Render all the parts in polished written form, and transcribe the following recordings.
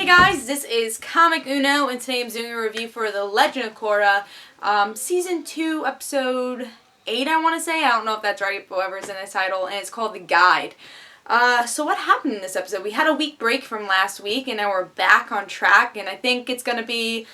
Hey guys, this is Comic Uno, and today I'm doing a review for The Legend of Korra, Season 2, Episode 8, I want to say. I don't know if that's right, whoever's in the title, and it's called The Guide. So what happened in this episode? We had a week break from last week, and now we're back on track, and I think it's going to be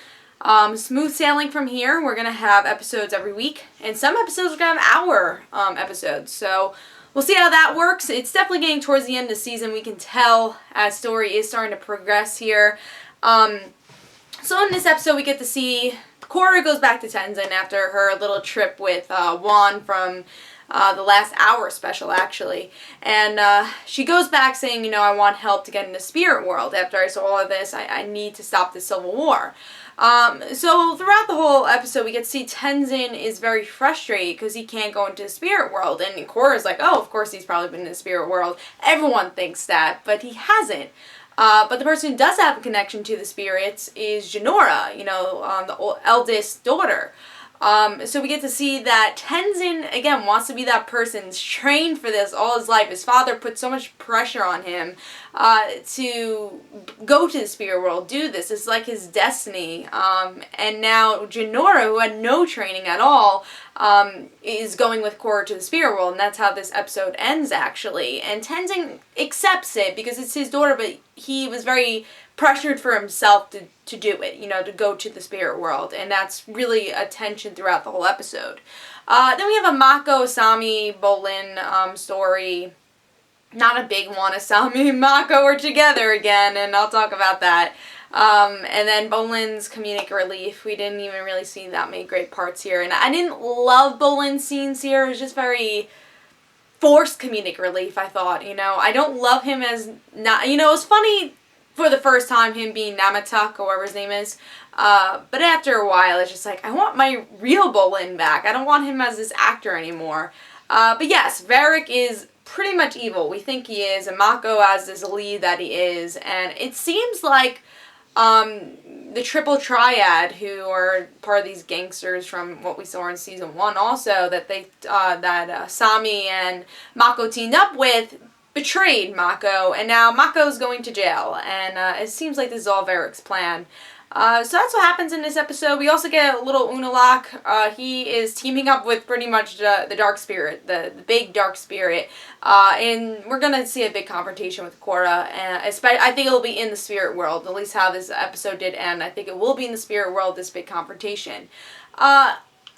smooth sailing from here. We're going to have episodes every week, and some episodes are going to have hour episodes, so we'll see how that works. It's definitely getting towards the end of the season. We can tell as story is starting to progress here. So in this episode, we get to see Korra goes back to Tenzin after her little trip with Juan from the last hour special, actually. And she goes back saying, you know, I want help to get in the spirit world. After I saw all of this, I need to stop the civil war. So throughout the whole episode, we get to see Tenzin is very frustrated because he can't go into the spirit world. And Korra's like, oh, of course he's probably been in the spirit world. Everyone thinks that, but he hasn't. But the person who does have a connection to the spirits is Jinora, you know, the eldest daughter. So we get to see that Tenzin, again, wants to be that person. He's trained for this all his life. His father put so much pressure on him to go to the spirit world, do this. It's like his destiny. And now Jinora, who had no training at all, is going with Korra to the spirit world. And that's how this episode ends, actually. And Tenzin accepts it because it's his daughter, but he was very pressured for himself to do it, you know, to go to the spirit world, and that's really a tension throughout the whole episode. Then we have a Mako, Asami, Bolin story. Not a big one. Asami and Mako are together again, and I'll talk about that. And then Bolin's comedic relief. We didn't even really see that many great parts here, and I didn't love Bolin's scenes here. It was just very forced comedic relief, I thought, you know. I don't love him as, not, you know, it was funny for the first time, him being Namatuk, or whatever his name is. But after a while, it's just like, I want my real Bolin back. I don't want him as this actor anymore. But yes, Varric is pretty much evil. We think he is, and Mako as this lead that he is. And it seems like the Triple Triad, who are part of these gangsters from what we saw in Season 1 also, that Sami and Mako teamed up with, betrayed Mako, and now Mako's going to jail, and it seems like this is all Varric's plan. So that's what happens in this episode. We also get a little Unalaq. He is teaming up with pretty much the Dark Spirit, the big Dark Spirit, and we're going to see a big confrontation with Korra, and I think it'll be in the spirit world, at least how this episode did end. I think it will be in the spirit world, this big confrontation.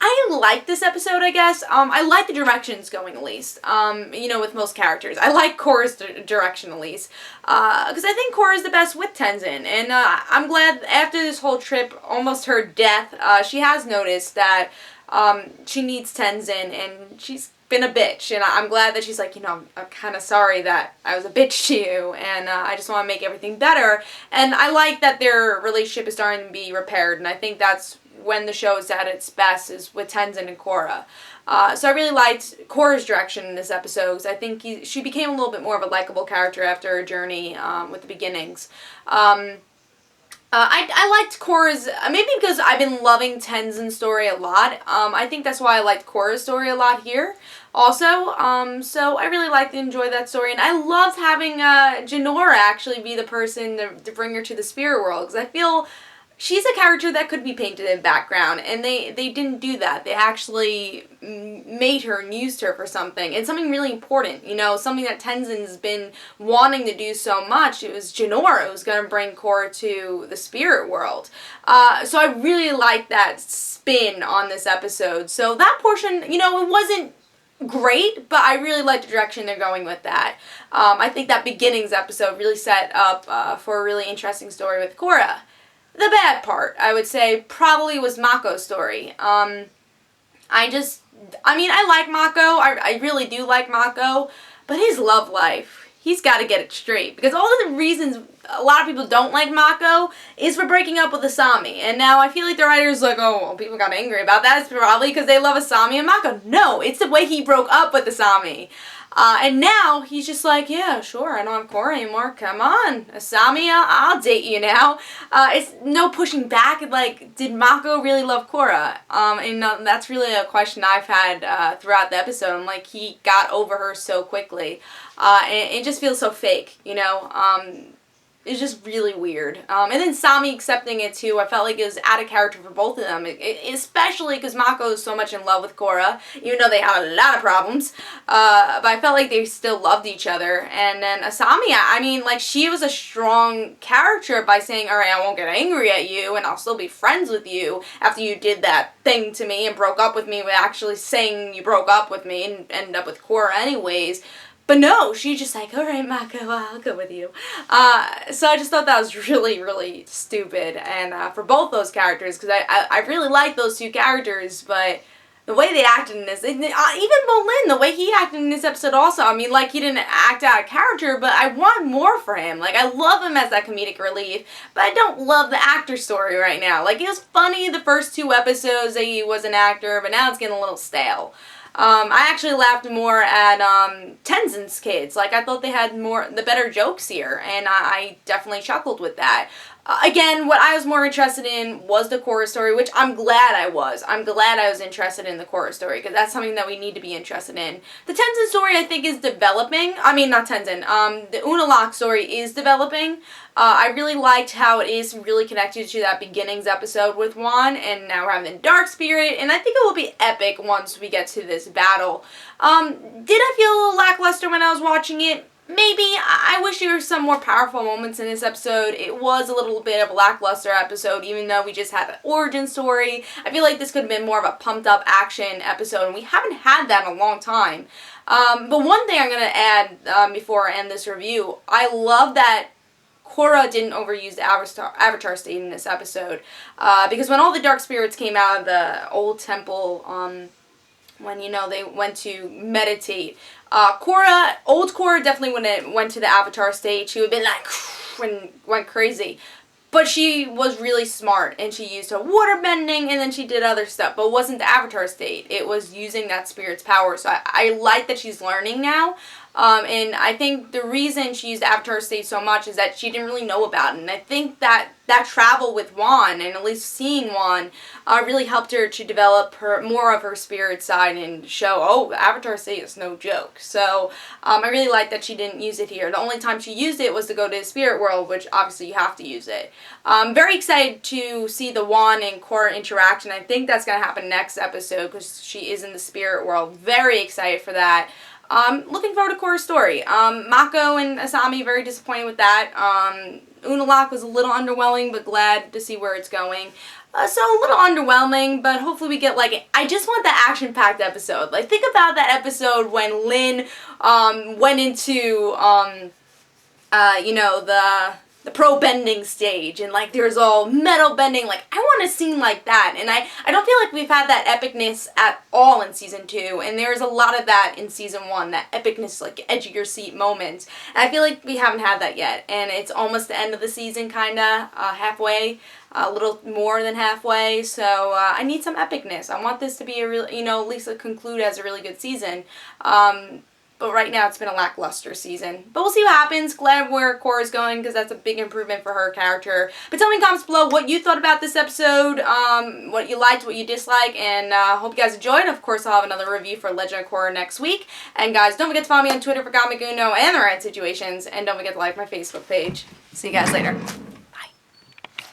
I like this episode, I guess. I like the directions going, at least, you know, with most characters. I like Korra's direction, at least, because I think Korra's the best with Tenzin, and I'm glad after this whole trip, almost her death, she has noticed that she needs Tenzin, and she's been a bitch, and I'm glad that she's like, you know, I'm kind of sorry that I was a bitch to you, and I just want to make everything better, and I like that their relationship is starting to be repaired, and I think that's when the show is at its best, is with Tenzin and Korra. So I really liked Korra's direction in this episode, because I think she became a little bit more of a likable character after her journey with the beginnings. I liked Korra's, maybe because I've been loving Tenzin's story a lot. I think that's why I liked Korra's story a lot here also. So I really liked and enjoyed that story, and I loved having Jinora actually be the person to bring her to the spirit world, because I feel she's a character that could be painted in background, and they didn't do that. They actually made her and used her for something, and something really important, you know, something that Tenzin's been wanting to do so much. It was Jinora who was going to bring Korra to the spirit world. So I really liked that spin on this episode. So that portion, you know, it wasn't great, but I really liked the direction they're going with that. I think that beginnings episode really set up for a really interesting story with Korra. The bad part, I would say, probably was Mako's story. I like Mako. I really do like Mako, but his love life, he's got to get it straight. Because all of the reasons a lot of people don't like Mako is for breaking up with Asami. And now I feel like the writer's like, oh, well, people got angry about that. It's probably because they love Asami and Mako. No, it's the way he broke up with Asami. And now he's just like, yeah, sure, I don't have Korra anymore. Come on, Asami, I'll date you now. It's no pushing back. Like, did Mako really love Korra? And that's really a question I've had throughout the episode. I'm like, he got over her so quickly. And it just feels so fake, you know? is just really weird. And then Sami accepting it too, I felt like it was out of character for both of them, especially because Mako is so much in love with Korra, even though they had a lot of problems. But I felt like they still loved each other. And then Asami, I mean, like, she was a strong character by saying, alright, I won't get angry at you, and I'll still be friends with you after you did that thing to me and broke up with me, with actually saying you broke up with me and ended up with Korra anyways. But no, she's just like, alright, Mako, I'll go with you. So I just thought that was really, really stupid. And for both those characters, because I really like those two characters, but the way they acted in this, even Bolin, the way he acted in this episode also, I mean, like, he didn't act out of character, but I want more for him. Like, I love him as that comedic relief, but I don't love the actor story right now. Like, it was funny the first 2 episodes that he was an actor, but now it's getting a little stale. I actually laughed more at Tenzin's kids. Like, I thought they had the better jokes here, and I definitely chuckled with that. Again, what I was more interested in was the Korra story, which I'm glad I was. I'm glad I was interested in the Korra story, because that's something that we need to be interested in. The Tenzin story, I think, is developing. I mean, not Tenzin. The Unalaq story is developing. I really liked how it is really connected to that beginnings episode with Juan, and now we're having the Dark Spirit, and I think it will be epic once we get to this battle. Did I feel a little lackluster when I was watching it? Maybe. I wish there were some more powerful moments in this episode. It was a little bit of a lackluster episode, even though we just had an origin story. I feel like this could have been more of a pumped up action episode, and we haven't had that in a long time. But one thing I'm going to add before I end this review, I love that Korra didn't overuse the Avatar state in this episode. Because when all the Dark Spirits came out of the old temple, when, you know, they went to meditate, old Korra definitely when it went to the Avatar state, she would have been like, and went crazy. But she was really smart, and she used her water bending, and then she did other stuff. But it wasn't the Avatar state. It was using that spirit's power. So I like that she's learning now. And I think the reason she used the Avatar state so much is that she didn't really know about it. And I think that travel with Juan, and at least seeing Juan, really helped her to develop more of her spirit side and show, oh, the Avatar state is no joke. So I really like that she didn't use it here. The only time she used it was to go to the spirit world, which obviously you have to use it. I'm very excited to see the Juan and Korra interaction. I think that's going to happen next episode because she is in the spirit world. Very excited for that. Looking forward to Korra's story. Mako and Asami, very disappointed with that. Unalaq was a little underwhelming, but glad to see where it's going. So a little underwhelming, but hopefully we get, like, I just want the action-packed episode. Like, think about that episode when Lin, went into, you know, the pro bending stage, and like there's all metal bending. Like, I want a scene like that, and I don't feel like we've had that epicness at all in season 2, and there's a lot of that in season 1, that epicness, like edge of your seat moments, and I feel like we haven't had that yet, and it's almost the end of the season, kinda, halfway, a little more than halfway, so I need some epicness. I want this to be a real, you know, at least conclude as a really good season. But right now it's been a lackluster season. But we'll see what happens. Glad where Korra's going because that's a big improvement for her character. But tell me in the comments below what you thought about this episode, what you liked, what you disliked, and hope you guys enjoyed. Of course, I'll have another review for Legend of Korra next week. And guys, don't forget to follow me on Twitter for Comic Uno and the Right Situations. And don't forget to like my Facebook page. See you guys later.